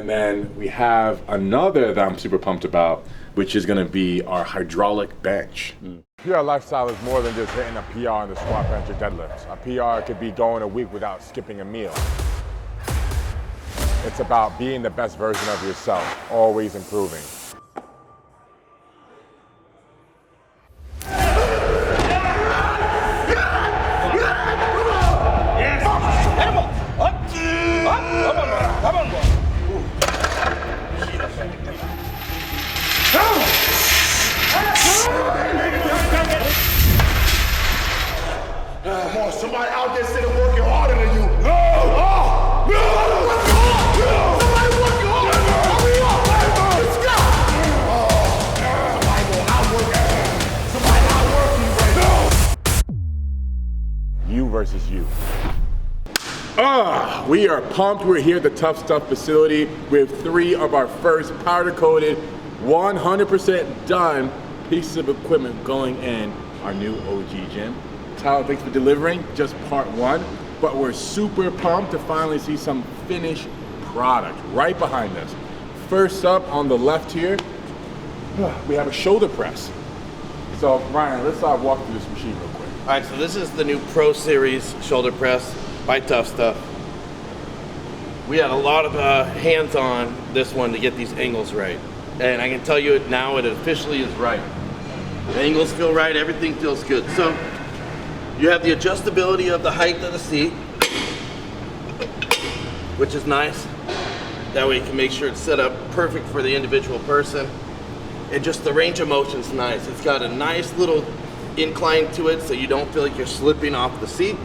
And then we have another that I'm super pumped about, which is gonna be our hydraulic bench. PR lifestyle is more than just hitting a PR in the squat, bench, or deadlifts. A PR could be going a week without skipping a meal. It's about being the best version of yourself, always improving. Come on, somebody out there sitting working harder than you. No! Oh! No! Somebody working harder! Hurry up! Let's go! Oh! Somebody go outwork. Somebody outwork you right now. You versus you. We are pumped. We're here at the Tough Stuff facility with 3 of our first powder-coated, 100% done pieces of equipment going in our new OG gym. Tyler, thanks for delivering just part 1, but we're super pumped to finally see some finished product right behind us. First up on the left here, we have a shoulder press. So Ryan, let's walk through this machine real quick. All right, so this is the new Pro Series shoulder press by Tough Stuff. We had a lot of hands on this one to get these angles right. And I can tell you it now, it officially is right. The angles feel right, everything feels good. So you have the adjustability of the height of the seat, which is nice. That way you can make sure it's set up perfect for the individual person. And just the range of motion is nice. It's got a nice little incline to it so you don't feel like you're slipping off the seat.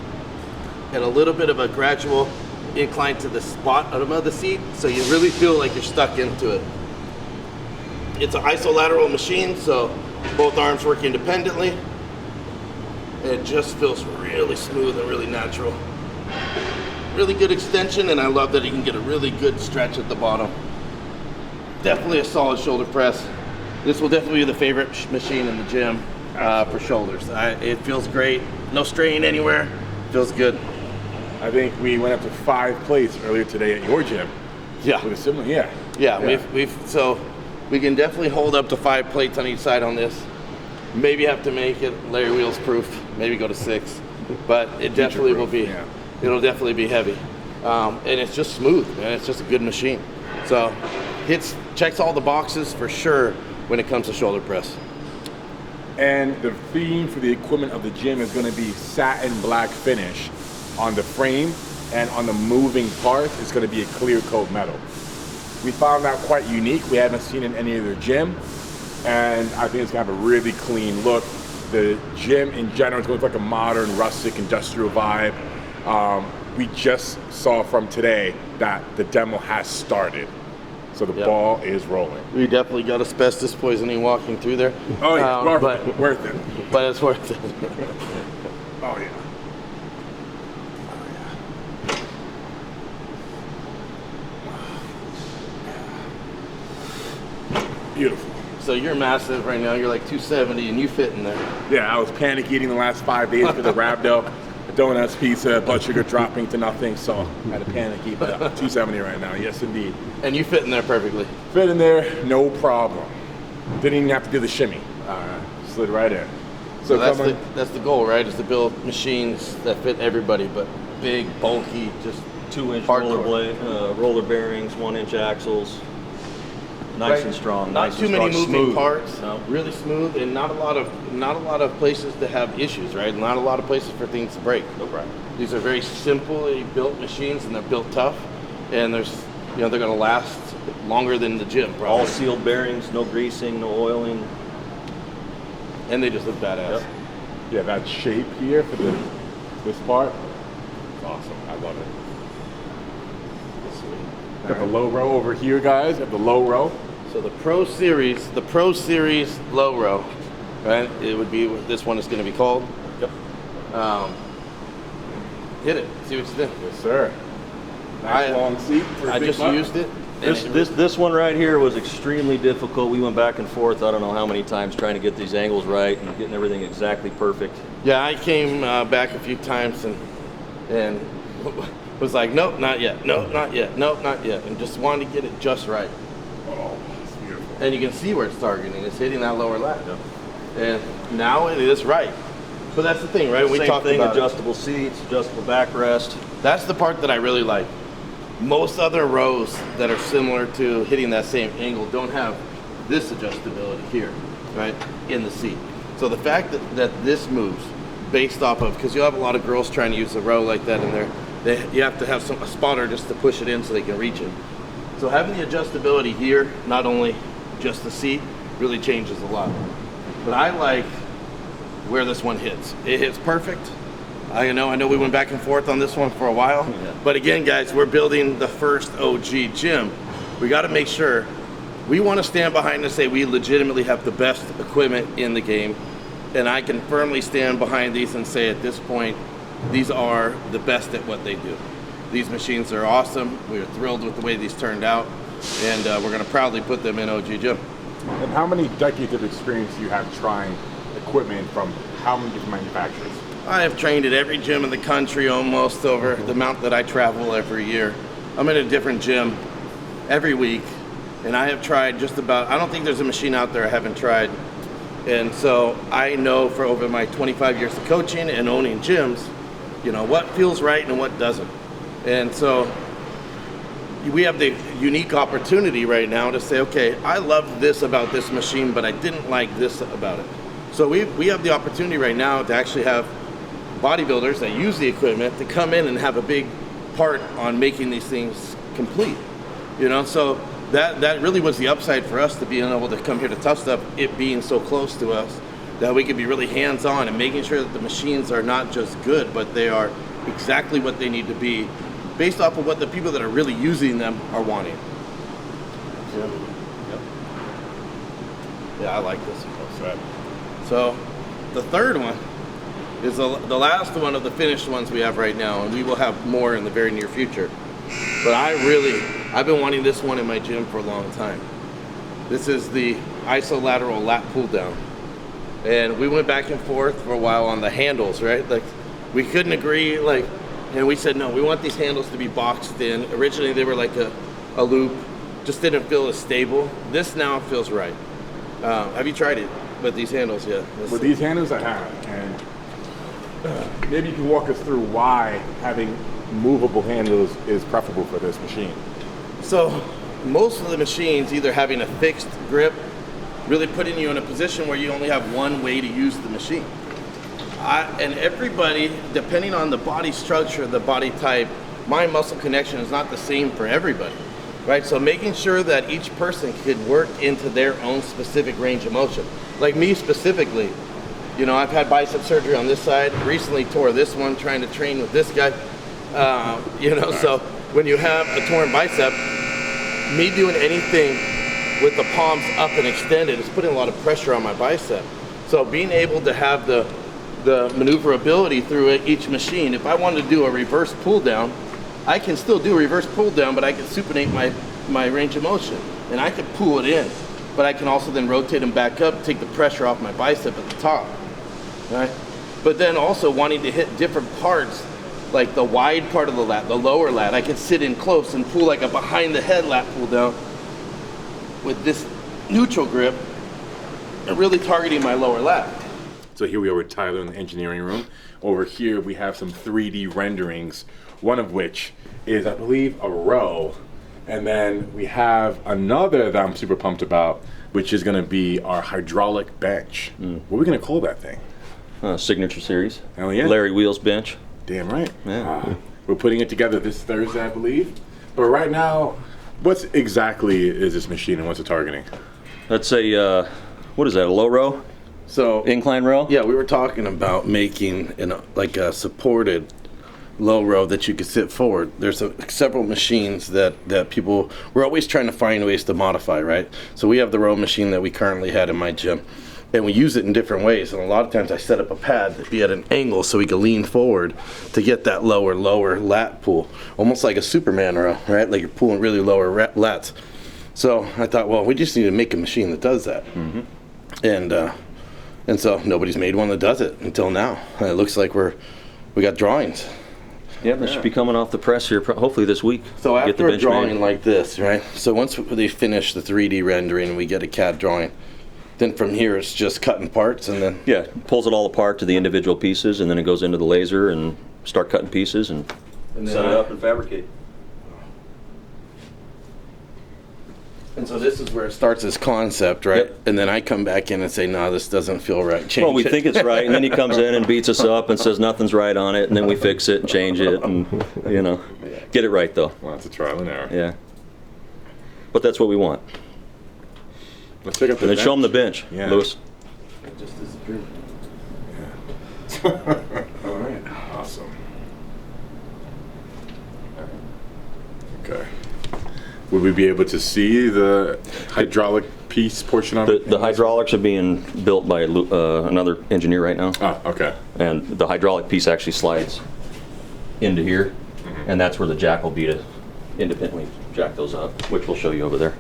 And a little bit of a gradual incline to the bottom of the seat so you really feel like you're stuck into it. It's an isolateral machine, so both arms work independently. It just feels really smooth and really natural. Really good extension, and I love that you can get a really good stretch at the bottom. Definitely a solid shoulder press. This will definitely be the favorite machine in the gym for shoulders. It feels great. No strain anywhere. Feels good. I think we went up to 5 plates earlier today at your gym. Yeah. With a similar, yeah. Yeah. So we can definitely hold up to 5 plates on each side on this. Maybe have to make it Larry Wheels proof. Maybe go to 6, but it definitely will be. Yeah. It'll definitely be heavy, and it's just smooth, and it's just a good machine. So, checks all the boxes for sure when it comes to shoulder press. And the theme for the equipment of the gym is going to be satin black finish on the frame, and on the moving parts, it's going to be a clear coat metal. We found that quite unique. We haven't seen it in any other gym. And I think it's gonna have a really clean look. The gym in general is going to look like a modern, rustic, industrial vibe. We just saw from today that the demo has started. So the ball is rolling. We definitely got asbestos poisoning walking through there. Oh yeah, worth it. But it's worth it. Oh yeah. Beautiful. So you're massive right now. You're like 270, and you fit in there. Yeah, I was panic eating the last 5 days for the rhabdo, donuts, pizza, blood sugar dropping to nothing. So I had to panic eat, but 270 right now. Yes, indeed. And you fit in there perfectly. Fit in there, no problem. Didn't even have to do the shimmy. All right, slid right in. So that's the goal, right? Is to build machines that fit everybody, but big, bulky, just 2-inch roller blade, roller bearings, 1-inch axles. Nice and strong. Not too many moving smooth parts. No. Really smooth, and not a lot of places to have issues, right? Not a lot of places for things to break. No problem. These are very simply built machines, and they're built tough, and they're going to last longer than the gym. Probably. All sealed bearings, no greasing, no oiling, and they just look badass. Yep. Yeah, that shape here for this part, it's awesome. I love it. Sweet. Got the low row over here, guys. Got the low row. So the Pro Series low row, right? It would be what this one is going to be called. Yep. Hit it. See what you did. Yes, sir. Nice long seat. I just used it. This one right here was extremely difficult. We went back and forth, I don't know how many times, trying to get these angles right and getting everything exactly perfect. Yeah, I came back a few times and was like, nope, not yet, nope, not yet, nope, not yet, and just wanted to get it just right. Oh, it's beautiful. And you can see where it's targeting. It's hitting that lower lat. And now it is right. But that's the thing, right? We Same talked thing, about adjustable seats, adjustable backrest. That's the part that I really like. Most other rows that are similar to hitting that same angle don't have this adjustability here, right, in the seat. So the fact that this moves based off of, because you'll have a lot of girls trying to use a row like that in there, you have to have a spotter just to push it in so they can reach it. So having the adjustability here, not only just the seat, really changes a lot. But I like where this one hits. It hits perfect. I know we went back and forth on this one for a while, but again, guys, we're building the first OG gym. We got to make sure we want to stand behind and say we legitimately have the best equipment in the game, and I can firmly stand behind these and say at this point, these are the best at what they do. These machines are awesome. We are thrilled with the way these turned out, and we're going to proudly put them in OG Gym. And how many decades of experience do you have trying equipment from how many different manufacturers? I have trained at every gym in the country almost over the amount that I travel every year. I'm in a different gym every week, and I have tried just about, I don't think there's a machine out there I haven't tried. And so I know for over my 25 years of coaching and owning gyms, you know, what feels right and what doesn't. And so we have the unique opportunity right now to say, okay, I love this about this machine, but I didn't like this about it. So we have the opportunity right now to actually have bodybuilders that use the equipment to come in and have a big part on making these things complete. You know, so that really was the upside for us to being able to come here to Tough Stuff, it being so close to us, that we could be really hands-on and making sure that the machines are not just good, but they are exactly what they need to be based off of what the people that are really using them are wanting. Yeah, I like this one. So the third one is the last one of the finished ones we have right now, and we will have more in the very near future. But I've been wanting this one in my gym for a long time. This is the Isolateral lat pull down. And we went back and forth for a while on the handles, right? Like, we couldn't agree, and we said, no, we want these handles to be boxed in. Originally they were like a loop, just didn't feel as stable. This now feels right. Have you tried it with these handles yet? With these handles I have, and maybe you can walk us through why having movable handles is preferable for this machine. So most of the machines either having a fixed grip, really putting you in a position where you only have one way to use the machine. And everybody, depending on the body structure, the body type, mind muscle connection is not the same for everybody, right? So making sure that each person could work into their own specific range of motion. Like me specifically, you know, I've had bicep surgery on this side, recently tore this one trying to train with this guy. You know, so when you have a torn bicep, me doing anything with the palms up and extended is putting a lot of pressure on my bicep. So being able to have the maneuverability through each machine, if I wanted to do a reverse pull down, I can still do a reverse pull down, but I can supinate my range of motion, and I can pull it in, but I can also then rotate them back up, take the pressure off my bicep at the top, right? But then also wanting to hit different parts, like the wide part of the lat, the lower lat, I can sit in close and pull like a behind the head lat pull down with this neutral grip and really targeting my lower lat. So here we are with Tyler in the engineering room. Over here we have some 3D renderings, one of which is, I believe, a row. And then we have another that I'm super pumped about, which is gonna be our hydraulic bench. What are we gonna call that thing? Signature series. Hell yeah. Larry Wheels bench. Damn right. Yeah. We're putting it together this Thursday, I believe. But right now, what's exactly is this machine and what's it targeting? That's a, what is that, a low row? So Incline row? yeah, we were talking about making like a supported low row that you could sit forward. There's several machines that people, we're always trying to find ways to modify, right? So we have the row machine that we currently had in my gym, and we use it in different ways. And a lot of times I set up a pad to be at an angle so we can lean forward to get that lower lat pull, almost like a Superman row, right? Like you're pulling really lower lats. So I thought, well, we just need to make a machine that does that. And so nobody's made one that does it until now. And it looks like we got drawings. Yeah, that should be coming off the press here, hopefully this week. So Get the after a bench drawing made. like this, right? So once they finish the 3D rendering, we get a CAD drawing. Then from here, it's just cutting parts, and then Yeah, pulls it all apart to the individual pieces, and then it goes into the laser and start cutting pieces and set it up and fabricate. and so this is where it starts as concept, right? Yep. And then I come back in and say, no, this doesn't feel right. Change Well, we it. think it's right, and then he comes in and beats us up and says nothing's right on it, and then we fix it and change it, and get it right though. Well, that's a trial and error. Yeah. But that's what we want. Let's check out the And then bench. show them the bench, Yeah. Lewis. It just disappeared. All right. Awesome. Okay. Would we be able to see the hydraulic piece portion of it? The hydraulics are being built by another engineer right now, Oh, okay. and the hydraulic piece actually slides into here, and that's where the jack will be to independently jack those up, which we'll show you over there.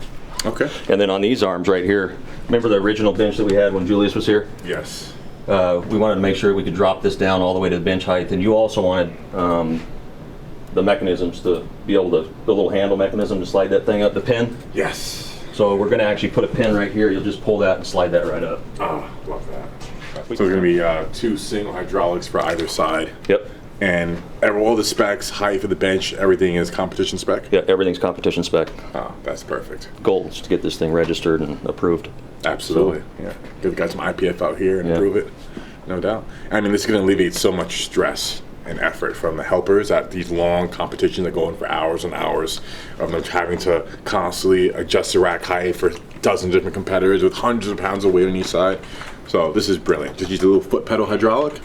Okay. And then on these arms right here, remember the original bench that we had when Julius was here? Yes. We wanted to make sure we could drop this down all the way to the bench height, and you also wanted the mechanisms to be able to, the little handle mechanism to slide that thing up, the pin. Yes. So we're going to actually put a pin right here. You'll just pull that and slide that right up. Oh, love that. So there's going to be 2 single hydraulics for either side. Yep. And all the specs, height for the bench, everything is competition spec? Yeah, everything's competition spec. Oh, that's perfect. Goals to get this thing registered and approved. Absolutely. Yeah. Give the guys some IPF out here and Yeah. improve it. No doubt. I mean, this is going to alleviate so much stress and effort from the helpers at these long competitions that go on for hours and hours of them having to constantly adjust the rack height for dozens of different competitors with hundreds of pounds of weight on each side. So this is brilliant. Just use a little foot pedal hydraulic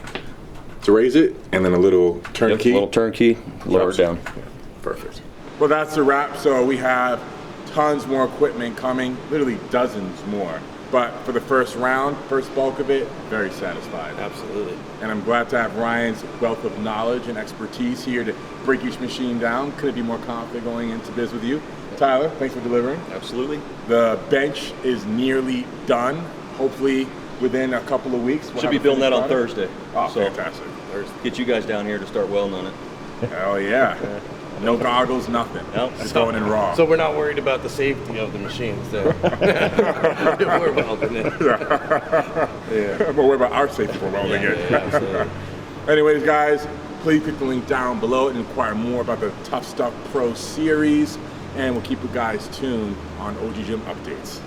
to raise it, and then a little Yep, turnkey. little turnkey, lower it down. Yeah, perfect. Well, that's a wrap. So we have tons more equipment coming, literally dozens more. But for the first round, first bulk of it, very satisfied. Absolutely. And I'm glad to have Ryan's wealth of knowledge and expertise here to break each machine down. Couldn't be more confident going into biz with you. Tyler, thanks for delivering. Absolutely. The bench is nearly done. Hopefully within a couple of weeks. we'll Should have be a building that finished on product. Thursday. Oh, So fantastic. get you guys down here to start welding on it. Hell yeah. No goggles, nothing. Nope. Just going in raw. So we're not worried about the safety of the machines there. We're welding it. Yeah. But what about our safety for welding it? Yeah, absolutely. Anyways, guys, please click the link down below and inquire more about the Tough Stuff Pro series. And we'll keep you guys tuned on OG Gym updates.